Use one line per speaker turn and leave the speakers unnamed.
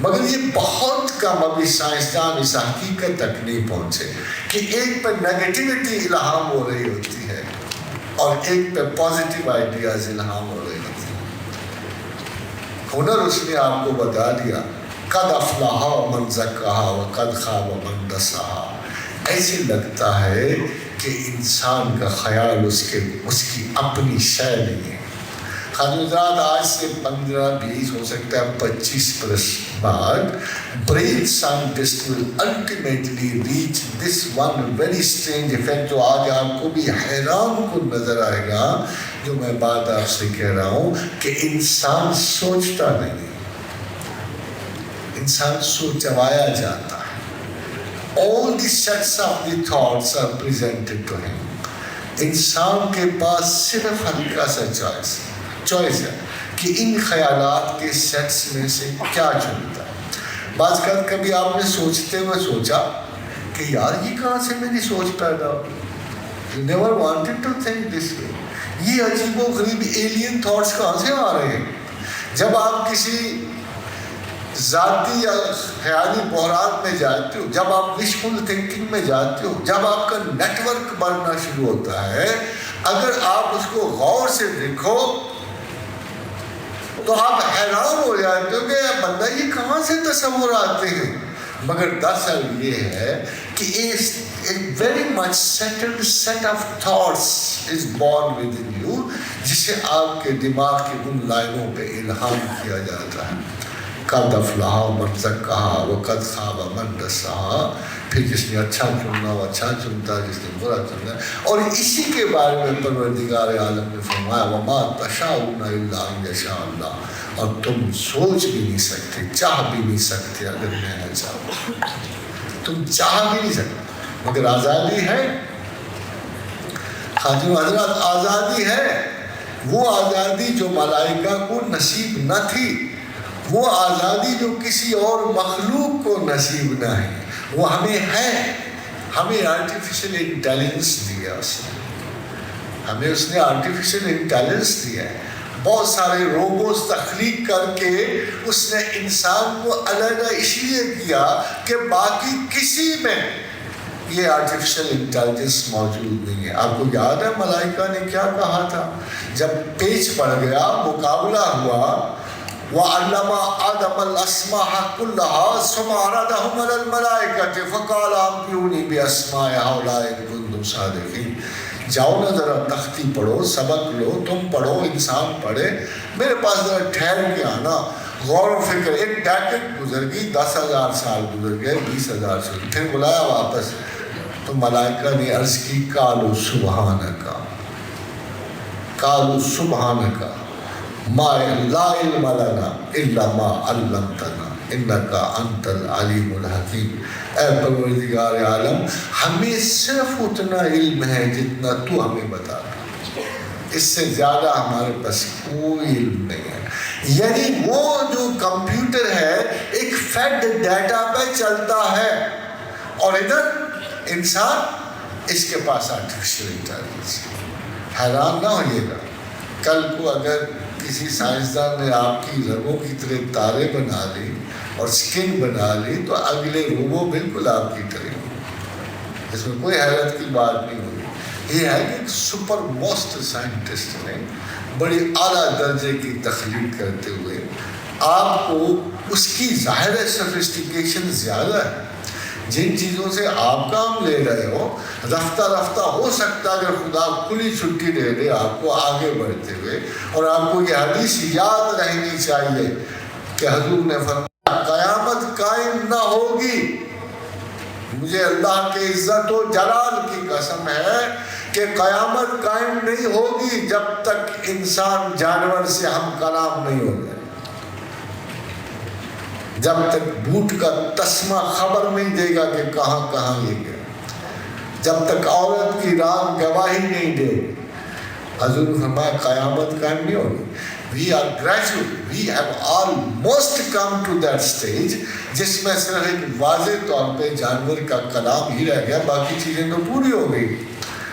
مگر یہ بہت کم ابھی سائنسدان اس حقیقت تک نہیں پہنچے کہ ایک پہ نیگیٹیوٹی الہام ہو رہی ہوتی ہے اور ایک پہ پازیٹیو آئیڈیاز الہام ہو رہی ہوتی ہیں. ہنر اس نے آپ کو بتا دیا، قد افلح من زکاہا وقد خاب من دساہا. ایسے لگتا ہے کہ انسان کا خیال اس کی اپنی شے نہیں ہے. حضرات آج سے 15-20 ہو سکتا ہے 25 برس بعد brain scientist will ultimately reach this one very strange effect جو آج آپ کو بھی حیران کن نظر آئے گا، جو میں بات آپ سے کہہ رہا ہوں کہ انسان سوچتا نہیں، انسان سوچوایا جاتا ہے. All the sets of the thoughts are presented to him. انسان کے پاس صرف ہلکا سا چوائس ہے کہ ان خیالات کے سیٹس میں سے کیا چنتا ہے. بعض اوقات کبھی آپ نے سوچتے ہوئے سوچا کہ یار یہ کہاں سے میری سوچ پیدا ہو. You never wanted to think this way. یہ عجیب و غریب ایلین تھاٹس کہاں سے آ رہے ہیں؟ جب آپ کسی ذاتی یا خیالی بحران میں جاتے ہو، جب آپ وشفل تھنکنگ میں جاتے ہو، جب آپ کا نیٹ ورک بڑھنا شروع ہوتا ہے، اگر آپ اس کو غور سے دیکھو تو آپ حیران ہو جاتے ہو کہ بندہ یہ کہاں سے تصور آتے ہیں. مگر دراصل یہ ہے کہ a very much settled set of thoughts is born within you جسے آپ کے دماغ کی ان لائنوں پہ الہام کیا جاتا ہے. قد افلح من زکاہا وقد خاب من دساہا. پھر جس نے اچھا چننا وہ اچھا چنتا، جس نے برا چننا. اور اسی کے بارے میں پروردگار عالم نے فرمایا وما تشاءون الا ان یشاء اللہ. اور تم سوچ بھی نہیں سکتے، چاہ بھی نہیں سکتے اگر میں نہ چاہوں. تم چاہ بھی نہیں سکتے مگر آزادی ہے. خاتون حضرات، آزادی ہے. وہ آزادی جو ملائکہ کو نصیب نہ تھی، وہ آزادی جو کسی اور مخلوق کو نصیب نہ ہے، وہ ہمیں ہے. ہمیں آرٹیفیشل انٹیلیجنس دیا ہمیں اس نے آرٹیفیشل انٹیلیجنس دیا ہے. بہت سارے روبوٹس تخلیق کر کے اس نے انسان کو علیحدہ اس لیے کیا کہ باقی کسی میں یہ آرٹیفیشل انٹیلیجنس موجود نہیں ہے. آپ کو یاد ہے ملائکہ نے کیا کہا تھا جب پیچ پڑ گیا، مقابلہ ہوا؟ وَعَلَّمَ آدَمَ الْأَسْمَاءَ كُلَّهَا ثُمَّ عَرَضَهُمْ عَلَى الْمَلَائِكَةِ فَقَالَ أَنبِئُونِي بِأَسْمَاءِ هَؤُلَاءِ إِن كُنتُمْ صَادِقِينَ. جاؤ نا ذرا تختی پڑھو، سبق لو، تم پڑھو، انسان پڑھے، میرے پاس ذرا ٹھہر کے آنا، غور و فکر. ایک ڈیکڈ گزر گئی، 10,000 سال گزر گئے، 20,000 سال. پھر بلایا واپس تو ملائکہ نے عرض کی قالوا سبحانک، قالوا سبحانک ما لا علم لنا الا ما علمتنا انک انت العلیم الحکیم. اے پروردگار عالم، ہمیں صرف اتنا علم ہے جتنا تو ہمیں بتا رہا، اس سے زیادہ ہمارے پاس کوئی علم نہیں ہے. یعنی وہ جو کمپیوٹر ہے ایک فیڈ ڈیٹا پہ چلتا ہے، اور ادھر انسان اس کے پاس آرٹیفیشل انٹیلیجنس. حیران نہ ہوئیے گا کل کو اگر کسی سائنسدان نے آپ کی رگوں کی طرح تارے بنا لی اور سکن بنا لی تو اگلے روبو بالکل آپ کی طرح ہو. اس میں کوئی حیرت کی بات نہیں ہوگی. یہ ہے کہ ایک سپر موسٹ سائنٹسٹ نے بڑی اعلیٰ درجے کی تخلیق کرتے ہوئے آپ کو اس کی ظاہر سفسٹیکیشن زیادہ ہے. جن چیزوں سے آپ کام لے رہے ہو، رفتہ رفتہ ہو سکتا ہے اگر خدا کھلی چھٹی دے دے آپ کو آگے بڑھتے ہوئے. اور آپ کو یہ حدیث یاد رہنی چاہیے کہ حضور نے فرمایا قیامت قائم نہ ہوگی. مجھے اللہ کے عزت و جلال کی قسم ہے کہ قیامت قائم نہیں ہوگی جب تک انسان جانور سے ہم کلام نہیں ہو جائے، جب تک بوٹ کا تسمہ خبر نہیں دے گا کہ کہاں کہاں یہ گیا، جب تک عورت کی رام گواہی نہیں دے. حضور نے فرمایا قیامت قائم نہیں ہوگی. We are graduate, we have almost come to that stage جس میں صرف ایک واضح طور پہ جانور کا کلام ہی رہ گیا، باقی چیزیں تو پوری ہو گئی.